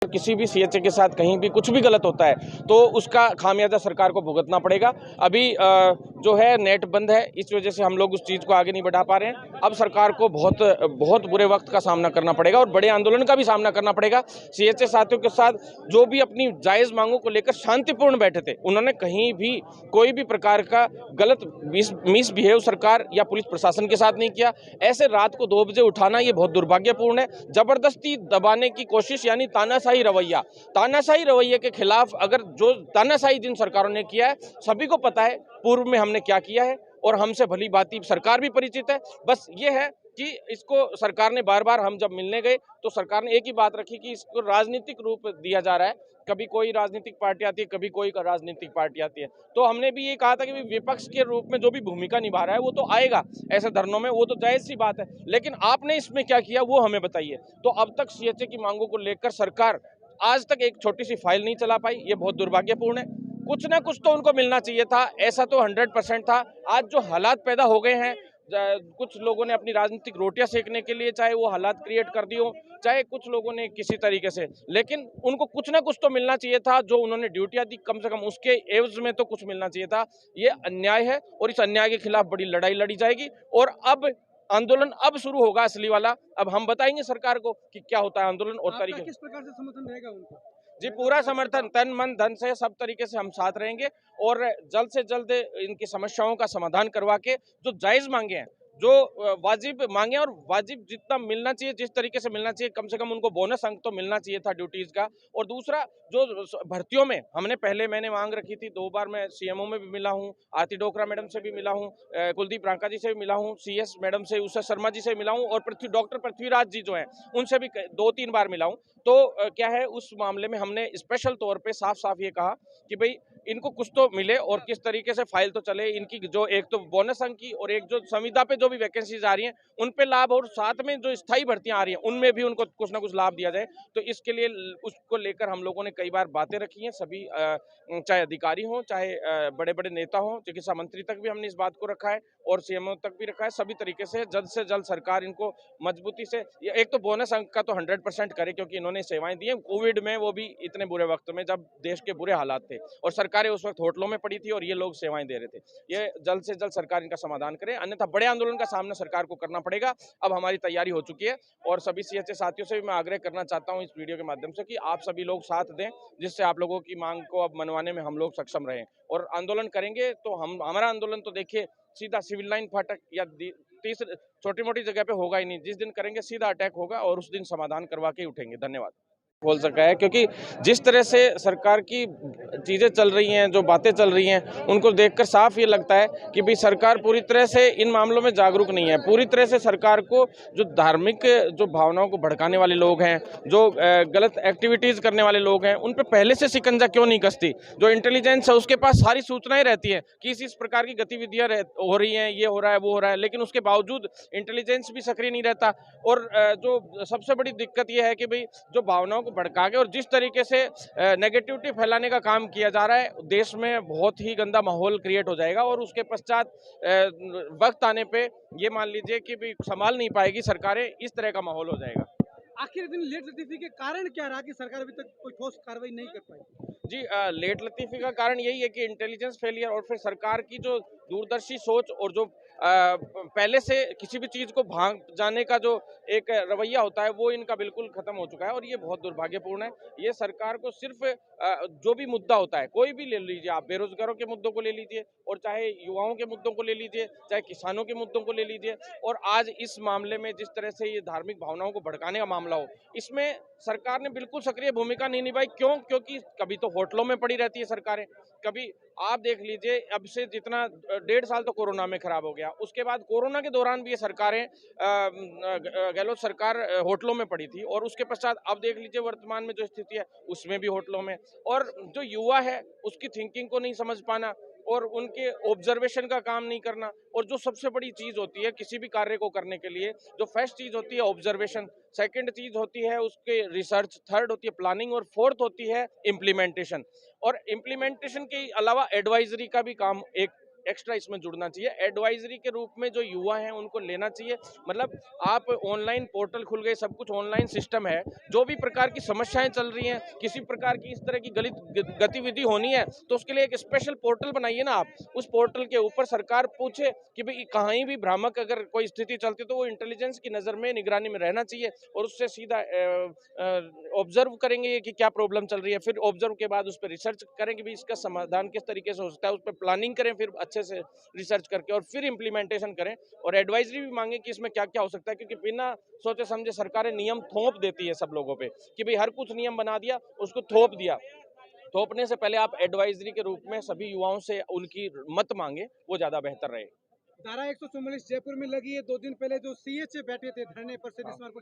किसी भी सीएचए के साथ कहीं भी कुछ भी गलत होता है तो उसका खामियाजा सरकार को भुगतना पड़ेगा। अभी जो है नेट बंद है, इस वजह से हम लोग उस चीज़ को आगे नहीं बढ़ा पा रहे हैं। अब सरकार को बहुत बहुत बुरे वक्त का सामना करना पड़ेगा और बड़े आंदोलन का भी सामना करना पड़ेगा। सीएचए साथियों के साथ जो भी अपनी जायज़ मांगों को लेकर शांतिपूर्ण बैठे थे, उन्होंने कहीं भी कोई भी प्रकार का गलत मिसबिहेव सरकार या पुलिस प्रशासन के साथ नहीं किया। ऐसे रात को 2 बजे उठाना ये बहुत दुर्भाग्यपूर्ण है। जबरदस्ती दबाने की कोशिश यानी तानाशाही रवैये के खिलाफ अगर जो तानाशाही जिन सरकारों ने किया है, सभी को पता है पूर्व में हमने क्या किया है और हमसे भली भांति सरकार भी परिचित है। बस ये है कि इसको सरकार ने बार-बार हम जब मिलने गए तो सरकार ने एक ही बात रखी कि इसको राजनीतिक रूप दिया जा रहा है। कभी कोई राजनीतिक पार्टी आती है, कभी कोई राजनीतिक पार्टी आती है। तो हमने भी ये कहा था कि विपक्ष के रूप में जो भी भूमिका निभा रहा है वो तो आएगा ऐसे धरनों में, वो तो जायज़ सी बात है। लेकिन आपने इसमें क्या किया वो हमें बताइए। तो अब तक सीएचए की मांगों को लेकर सरकार आज तक एक छोटी सी फाइल नहीं चला पाई, ये बहुत दुर्भाग्यपूर्ण है। कुछ ना कुछ तो उनको मिलना चाहिए था, ऐसा तो 100% था। आज जो हालात पैदा हो गए हैं, कुछ लोगों ने अपनी राजनीतिक रोटियां सेकने के लिए चाहे वो हालात क्रिएट कर दी हो, चाहे कुछ लोगों ने किसी तरीके से, लेकिन उनको कुछ ना कुछ तो मिलना चाहिए था। जो उन्होंने ड्यूटियां दी कम से कम उसके एवज में तो कुछ मिलना चाहिए था। ये अन्याय है और इस अन्याय के खिलाफ बड़ी लड़ाई लड़ी जाएगी और अब आंदोलन अब शुरू होगा असली वाला। अब हम बताएंगे सरकार को कि क्या होता है आंदोलन और तरीके। किस प्रकार से समर्थन रहेगा उनका? जी, पूरा समर्थन तन मन धन से सब तरीके से हम साथ रहेंगे और जल्द से जल्द इनकी समस्याओं का समाधान करवा के जो जायज़ मांगे हैं, जो वाजिब मांगे और वाजिब जितना मिलना चाहिए, जिस तरीके से मिलना चाहिए, कम से कम उनको बोनस अंक तो मिलना चाहिए था ड्यूटीज़ का। और दूसरा जो भर्तियों में मैंने मांग रखी थी, 2 बार मैं सीएमओ में भी मिला हूँ, आरती डोकरा मैडम से भी मिला हूँ, कुलदीप रांका जी से भी मिला हूँ, सीएस मैडम से, उषा शर्मा जी से मिला हूँ और डॉक्टर पृथ्वीराज जी जो हैं उनसे भी 2-3 बार मिला हूँ। तो क्या है, उस मामले में हमने स्पेशल तौर पे साफ-साफ ये कहा कि भई इनको कुछ तो मिले और किस तरीके से फाइल तो चले। इनकी जो एक तो बोनस अंक की और एक जो संविदा पे जो भी वैकेंसीज आ रही हैं उन पे लाभ और साथ में जो स्थायी भर्तियां आ रही हैं उनमें भी उनको कुछ ना कुछ लाभ दिया जाए। तो इसके लिए उसको लेकर हम लोगों ने कई बार बातें रखी हैं। सभी चाहे अधिकारी हों, चाहे बड़े-बड़े नेता हों, चिकित्सा मंत्री तक भी हमने इस बात को रखा है और सीएमओ तक भी रखा है। सभी तरीके से जल्द सरकार इनको मजबूती से, एक तो बोनस अंक का तो 100% करे क्योंकि इन्होंने सेवाएं दी हैं कोविड में, वो भी इतने बुरे वक्त में जब देश के बुरे हालात थे और सरकारें उस वक्त होटलों में पड़ी थी और ये लोग सेवाएं दे रहे थे। ये जल्द से जल्द सरकार इनका समाधान करे, अन्यथा बड़े आंदोलन का सामना सरकार को करना पड़ेगा। अब हमारी तैयारी हो चुकी है और सभी सीएचए साथियों से भी मैं आग्रह करना चाहता हूँ इस वीडियो के माध्यम से कि आप सभी लोग साथ दें, जिससे आप लोगों की मांग को अब मनवाने में हम लोग सक्षम रहें और आंदोलन करेंगे तो हमारा आंदोलन तो देखिए सीधा सिविल लाइन फाटक या तीसरे छोटी मोटी जगह पे होगा ही नहीं। जिस दिन करेंगे सीधा अटैक होगा और उस दिन समाधान करवा के उठेंगे। धन्यवाद। बोल सका है क्योंकि जिस तरह से सरकार की चीज़ें चल रही हैं, जो बातें चल रही हैं, उनको देखकर साफ ये लगता है कि भाई सरकार पूरी तरह से इन मामलों में जागरूक नहीं है। पूरी तरह से सरकार को जो धार्मिक जो भावनाओं को भड़काने वाले लोग हैं, जो गलत एक्टिविटीज़ करने वाले लोग हैं, उन पे पहले से शिकंजा क्यों नहीं कसती। जो इंटेलिजेंस है उसके पास सारी सूचनाएं रहती हैं कि इस प्रकार की गतिविधियां हो रही हैं, ये हो रहा है, वो हो रहा है, लेकिन उसके बावजूद इंटेलिजेंस भी सक्रिय नहीं रहता। और जो सबसे बड़ी दिक्कत ये है कि भाई जो भावनाओं भड़का के और जिस तरीके से नेगेटिविटी फैलाने का काम किया जा रहा है, देश में बहुत ही गंदा माहौल क्रिएट हो जाएगा और उसके पश्चात वक्त आने पे ये मान लीजिए कि भी संभाल नहीं पाएगी सरकारें, इस तरह का माहौल हो जाएगा। आखिर दिन लेट लतीफी के कारण क्या रहा कि सरकार अभी तक कोई ठोस कार्रवाई नहीं कर पाई? जी, लेट लतीफी का कारण यही है कि इंटेलिजेंस फेलियर और फिर सरकार की जो दूरदर्शी सोच और जो पहले से किसी भी चीज़ को भाग जाने का जो एक रवैया होता है वो इनका बिल्कुल खत्म हो चुका है और ये बहुत दुर्भाग्यपूर्ण है। ये सरकार को सिर्फ जो भी मुद्दा होता है, कोई भी ले लीजिए आप, बेरोजगारों के मुद्दों को ले लीजिए और चाहे युवाओं के मुद्दों को ले लीजिए, चाहे किसानों के मुद्दों को ले लीजिए और आज इस मामले में जिस तरह से ये धार्मिक भावनाओं को भड़काने का मामला हो, इसमें सरकार ने बिल्कुल सक्रिय भूमिका नहीं निभाई। क्यों? क्योंकि कभी तो होटलों में पड़ी रहती है सरकारें, कभी आप देख लीजिए अब से जितना 1.5 साल तो कोरोना में खराब हो गया, उसके बाद कोरोना के दौरान भी ये सरकारें गहलोत सरकार होटलों में पड़ी थी और उसके पश्चात अब देख लीजिए वर्तमान में जो स्थिति है उसमें भी होटलों में। और जो युवा है उसकी थिंकिंग को नहीं समझ पाना और उनके ऑब्जर्वेशन का काम नहीं करना और जो सबसे बड़ी चीज होती है किसी भी कार्य को करने के लिए, जो फर्स्ट चीज होती है ऑब्जर्वेशन, सेकंड चीज होती है उसके रिसर्च, थर्ड होती है प्लानिंग और फोर्थ होती है इम्प्लीमेंटेशन। और इम्प्लीमेंटेशन के अलावा एडवाइजरी का भी काम एक एक्स्ट्रा इसमें जुड़ना चाहिए। एडवाइजरी के रूप में जो युवा हैं उनको लेना चाहिए। मतलब आप ऑनलाइन पोर्टल खुल गए, सब कुछ ऑनलाइन सिस्टम है। जो भी प्रकार की समस्याएं चल रही हैं, किसी प्रकार की इस तरह की गलत गतिविधि होनी है तो उसके लिए एक स्पेशल पोर्टल बनाइए ना आप। उस पोर्टल के ऊपर सरकार पूछे कि भाई कहीं भी भ्रामक अगर कोई स्थिति चलती तो वो इंटेलिजेंस की नज़र में, निगरानी में रहना चाहिए और उससे सीधा ऑब्जर्व करेंगे कि क्या प्रॉब्लम चल रही है। फिर ऑब्जर्व के बाद उस पर रिसर्च करें कि भाई इसका समाधान किस तरीके से हो सकता है, उस पर प्लानिंग करें फिर अच्छे से रिसर्च करके और फिर इम्प्लीमेंटेशन करें और एडवाइजरी भी मांगे कि इसमें क्या क्या हो सकता है। क्योंकि बिना सोचे समझे सरकारें नियम थोप देती है सब लोगों पे कि भाई हर कुछ नियम बना दिया, उसको थोप दिया। थोपने से पहले आप एडवाइजरी के रूप में सभी युवाओं से उनकी मत मांगे, वो ज्यादा बेहतर रहे। धारा 144 जयपुर में लगी है। 2 दिन पहले जो सीएच बैठे थे धरने पर, हाँ।